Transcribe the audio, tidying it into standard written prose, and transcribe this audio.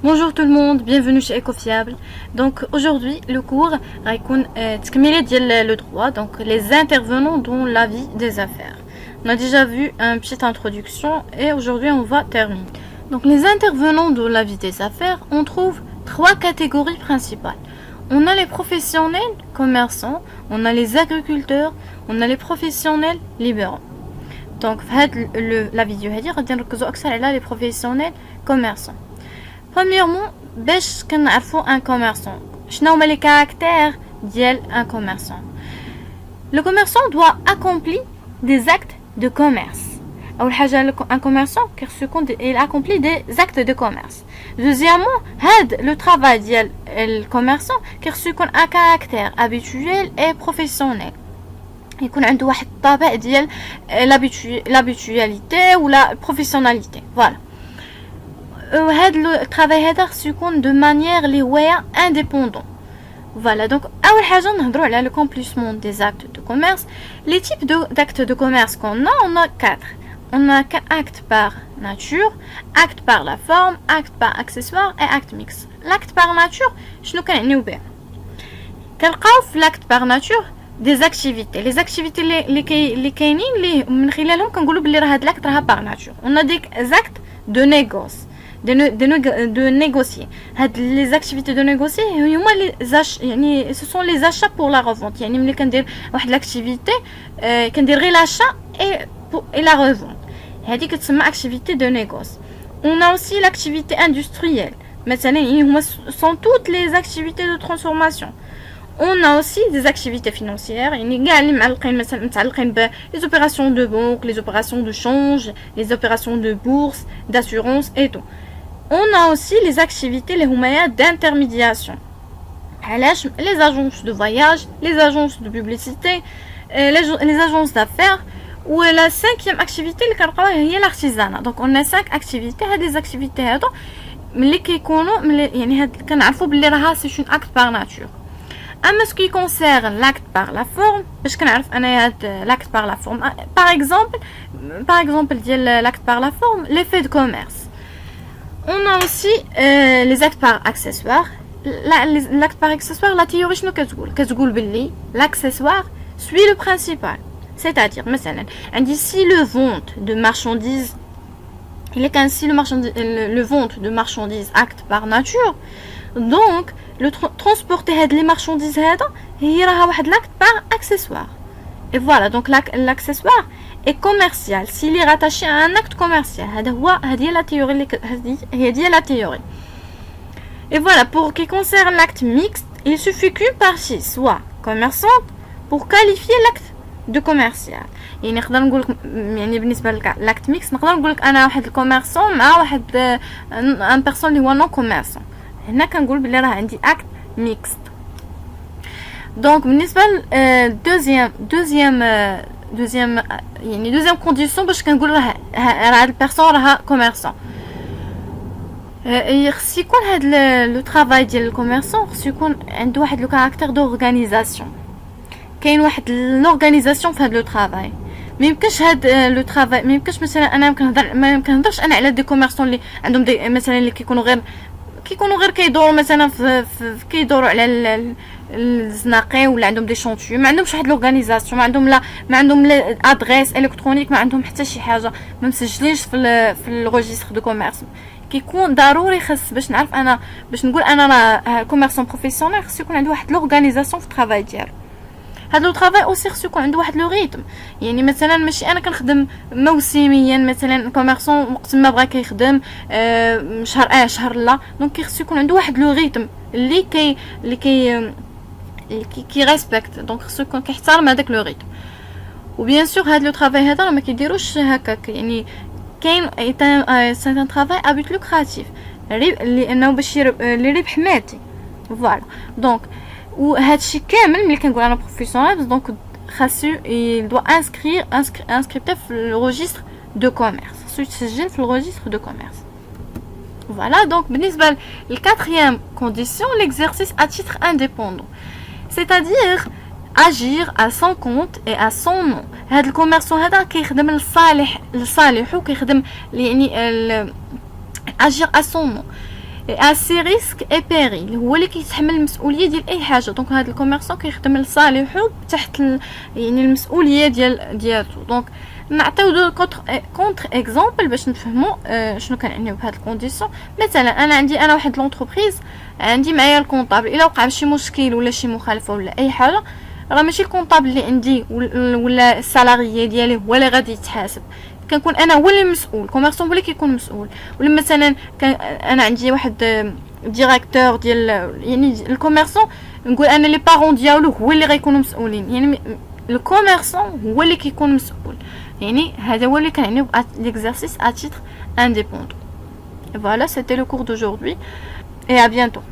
Bonjour tout le monde, bienvenue chez Ecofiable. Donc aujourd'hui le cours غيكون تكميلة ديال le droit, donc les intervenants dans la vie des affaires. On a déjà vu une petite introduction et aujourd'hui on va terminer. Donc les intervenants dans la vie des affaires, on trouve trois catégories principales. On a les professionnels commerçants, on a les agriculteurs, on a les professionnels libéraux. Donc la vidéo هذه غادي نركزوا أكثر على les professionnels commerçants. Premièrement, باش كنعرفوا un commerçant. شنو هما les caractères ديال un commerçant. Le commerçant doit accomplir des actes de commerce. أول حاجة un commerçant il accomplit des actes de commerce. Deuxièmement, le travail ديال le commerçant كيكون un caractère habituel et professionnel. يكون عنده واحد الطابع ديال l'habitualité ou la professionnalité. Voilà. Le travail se compte de manière indépendante. Voilà, donc أول حاجة نهضروا على l'accomplissement des actes de commerce. Les types d'actes de commerce qu'on a, on a quatre. On a acte par nature, acte par la forme, acte par accessoire et acte mixte. L'acte par nature, شنو كنعنيو به؟ كنلقاو في l'acte par nature des activités. Les activités اللي كاينين اللي من خلالهم كنقولوا بلي راه هاد l'acte راها par nature. On a des actes de négoce. De négocier. Les activités de négocier, ce sont les achats pour la revente. يعني كندير واحد l'activité كندير غير l'achat et la revente. هذه كتسمى activité de négoce. On a aussi l'activité industrielle. مثلا sont toutes les activités de transformation. On a aussi des activités financières, les opérations de banque, les opérations de change, les opérations de bourse, d'assurance et tout. On a aussi les activités d'intermédiation. Les agences de voyage, les agences de publicité, les agences d'affaires. Ou la cinquième activité, c'est l'artisanat. Donc on a 5 activités. Des activités c'est un acte par nature. Ce qui concerne l'acte par la forme, l'acte par la forme, par exemple l'acte par la forme, l'effet de commerce. On a aussi les actes par accessoire. L'acte par accessoire, la théorie شنو كتقول باللي l'accessoire suit le principal. C'est-à-dire, مثلا, si le vente de marchandises, le vente de marchandises acte par nature, donc le transporter les marchandises il y aura l'acte par accessoire. Et voilà, donc l'accessoire est commercial s'il est rattaché à un acte commercial. C'est la théorie. Et voilà, pour ce qui concerne l'acte mixte, il suffit qu'une partie soit commerçante pour qualifier l'acte de commercial. يعني نقدر نقول لك يعني بالنسبه للاكت ميكس نقدر نقول لك انا واحد الكوميرسون مع واحد ان بيرسون اللي هو نون كوميرسون. هنا كنقول بلي راه عندي اكت ميكست. دونك بالنسبه دوزيام كونديسيون باش كنقول راه هاد البيرسون راها كوميرسون. خص يكون هاد لو طرافاي ديال الكوميرسون خص يكون عنده واحد لو كاركتير دورغانيزاسيون. كاين واحد لورغانيزاسيون في هاد لو طرافاي. ميمكنش هاد لو طرافاي ميمكنش مثلا انا ما كنهضرش انا على دي كوميرسون اللي عندهم دي مثلا اللي كيكونوا غير كيدوروا مثلا كيدوروا على الزناقي ولا عندهم دي شونتيو ما عندهمش واحد لورغانيزاسيون ما عندهم ادريس الكترونيك ما عندهم حتى شي حاجه ما مسجلينش في الريجستر دو كوميرس. كيكون ضروري خص باش نعرف انا باش نقول انا راه كوميرسون بروفيسيونيل خص يكون عنده واحد لورغانيزاسيون في الطرافاي ديالو. هذا لو طرافاي اوسي خصو يكون عنده واحد لو ريتم. يعني مثلا ماشي انا كنخدم موسميا مثلا كوميرسون وقت ما بغا كيخدم شهر شهر لا. دونك خصو يكون عنده واحد لو ريتم اللي كي ريسبكت. دونك خصو يكون كيحترم هذاك لو ريتم. وبيان سور هذا لو طرافاي هذا ما كيديروش هكاك. يعني كاين سي ان طرافاي ا بوت لوكراتيف لانه باش اللي ربح مادي. فوالا دونك وهادشي كامل ملي كنقول انا بروفيسيونيل دونك خاصو il doit inscrire في الريجستر دو كوميرس. خاصو يتسجل في الريجستر دو كوميرس. Voilà, donc بالنسبة للquatrième condition, l'exercice à titre indépendant. C'est-à-dire agir à son compte et à son nom. هاد الكوميرسون هذا كيخدم لصالحو كيخدم يعني agir à son nom. اسي ريسك اي بيريل هو اللي كيتحمل المسؤوليه ديال اي حاجه. دونك هذا الكوميرسون كيخدم لصالحو تحت يعني المسؤوليه ديالته. دونك نعطيو دو كونتر اكزامبل باش نفهموا شنو كنعنيو بهاد الكونديسيون. مثلا انا واحد لونتربريز عندي معايا الكونطابل، الا وقع شي مشكل ولا شي مخالفه ولا اي حاجه، راه ماشي الكونطابل اللي عندي ولا السالاريي ديالي هو اللي غادي يتحاسب، كنكون انا هو اللي مسؤول. كوميرسون هو اللي كيكون مسؤول. ولا مثلا انا عندي واحد ديريكتور ديال يعني الكوميرسون، نقول انا لي بارون ديالو هو اللي غيكونوا مسؤولين. يعني الكوميرسون هو اللي كيكون مسؤول. يعني هذا هو اللي كنعنيو l'exercice à titre indépendant. Voilà, c'était le cours d'aujourd'hui et à bientôt.